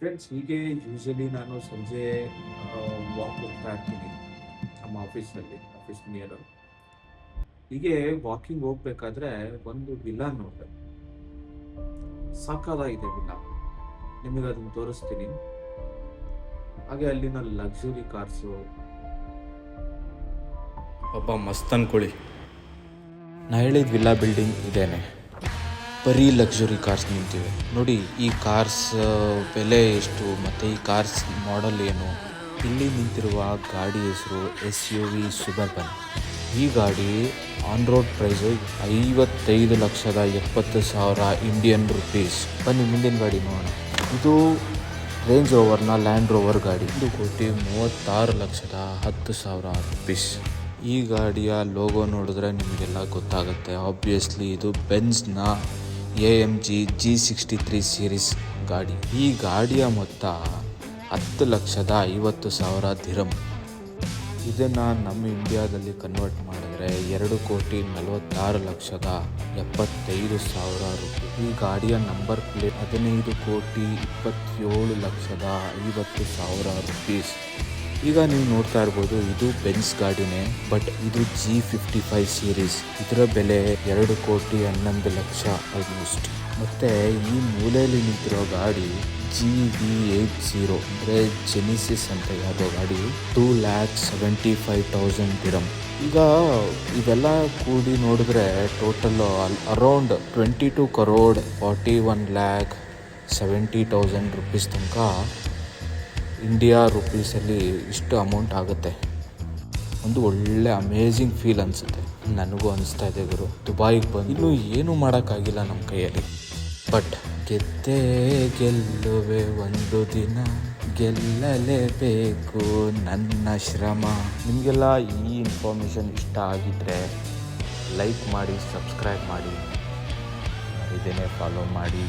Friends, ಹೀಗೆ usually ನಾನು ಸಂಜೆ ವಾಕ್ ಹೋಗ್ತಾ ಇರ್ತೀನಿ ನಮ್ಮ ಆಫೀಸ್ ನಿಯರ್. ಹೀಗೆ ವಾಕಿಂಗ್ ಹೋಗ್ಬೇಕಾದ್ರೆ ಒಂದು ವಿಲ್ಲಾ ನೋಡಿದೆ. ಸಾಕಾಗಿದೆ ವಿಲ್ಲಾ. ನಿಮಗೆ ಅದನ್ನ ತೋರಿಸ್ತೀನಿ. ಹಾಗೆ ಅಲ್ಲಿನ ಲಕ್ಸುರಿ ಕಾರ್ಸು. ಪಾಪ ಮಸ್ತ್ ಅನ್ಕೊಳ್ಳಿ. ನಾ ಹೇಳಿದ ವಿಲ್ಲಾ ಬಿಲ್ಡಿಂಗ್ ಇದೇನೆ. ಬರೀ ಲಕ್ಸುರಿ ಕಾರ್ಸ್ ನಿಂತಿವೆ ನೋಡಿ. ಈ ಕಾರ್ಸ್ ಬೆಲೆ ಎಷ್ಟು ಮತ್ತು ಈ ಕಾರ್ಸ್ ಮಾಡೆಲ್ ಏನು? ಇಲ್ಲಿ ನಿಂತಿರುವ ಗಾಡಿ ಹೆಸರು SUV ಸುಬರ್ಬನ್. ಈ ಗಾಡಿ on road price 55,70,000 Indian rupees. ಬನ್ನಿ ಮುಂದಿನ ಗಾಡಿ ನೋಡೋಣ. ಇದು ರೇಂಜ್ ರೋವರ್ನ ಲ್ಯಾಂಡ್ ರೋವರ್ ಗಾಡಿ. 1,36,10,000 ರುಪೀಸ್. ಈ ಗಾಡಿಯ ಲೋಗೋ ನೋಡಿದ್ರೆ ನಿಮಗೆಲ್ಲ ಗೊತ್ತಾಗುತ್ತೆ. ಆಬ್ವಿಯಸ್ಲಿ ಇದು ಬೆನ್ಸ್ನ AMG G63 ಸೀರೀಸ್ ಗಾಡಿ. ಈ ಗಾಡಿಯ ಮೊತ್ತ 10,50,000 ದಿರಮ್. ಇದನ್ನು ನಮ್ಮ ಇಂಡಿಯಾದಲ್ಲಿ ಕನ್ವರ್ಟ್ ಮಾಡಿದ್ರೆ 2,46,75,000 ರೂಪಾಯಿ. ಈ ಗಾಡಿಯ ನಂಬರ್ ಪ್ಲೇಟ್ 15,27,50,000 ರೂಪೀಸ್. ಈಗ ನೀವು ನೋಡ್ತಾ ಇರ್ಬೋದು, ಇದು ಬೆನ್ಸ್ ಗಾಡಿನೇ, ಬಟ್ ಇದು G55 ಸೀರೀಸ್. ಇದರ ಬೆಲೆ 2,11,00,000 ಆಲ್ಮೋಸ್ಟ್. ಮತ್ತು ಈ ಮೂಲೆಯಲ್ಲಿ ನಿಂತಿರೋ ಗಾಡಿ GV80 ಅಂದರೆ ಜೆನಿಸಿಸ್ ಅಂತ ಯಾವುದೋ ಗಾಡಿ. 2,75,000 ದಿರಮ್. ಈಗ ಇವೆಲ್ಲ ಕೂಡಿ ನೋಡಿದ್ರೆ ಟೋಟಲ್ ಅರೌಂಡ್ 22,41,70,000 ರುಪೀಸ್ ತನಕ ಇಂಡಿಯಾ ರುಪೀಸಲ್ಲಿ ಇಷ್ಟು ಅಮೌಂಟ್ ಆಗುತ್ತೆ. ಒಂದು ಒಳ್ಳೆ ಅಮೇಝಿಂಗ್ ಫೀಲ್ ಅನಿಸುತ್ತೆ. ನನಗೂ ಅನಿಸ್ತಾ ಇದೆ ಗುರು. ದುಬಾಯಿಗೆ ಬಂದು ಇನ್ನೂ ಏನೂ ಮಾಡೋಕ್ಕಾಗಿಲ್ಲ ನಮ್ಮ ಕೈಯಲ್ಲಿ. ಬಟ್ ಗೆದ್ದೇ ಗೆಲ್ಲುವೆ ಒಂದು ದಿನ, ಗೆಲ್ಲಲೇಬೇಕು ನನ್ನ ಶ್ರಮ. ನಿಮಗೆಲ್ಲ ಈ ಇನ್ಫಾರ್ಮೇಷನ್ ಇಷ್ಟ ಆಗಿದ್ದರೆ ಲೈಕ್ ಮಾಡಿ, ಸಬ್ಸ್ಕ್ರೈಬ್ ಮಾಡಿ, ಮರಿದೇನೆ ಫಾಲೋ ಮಾಡಿ.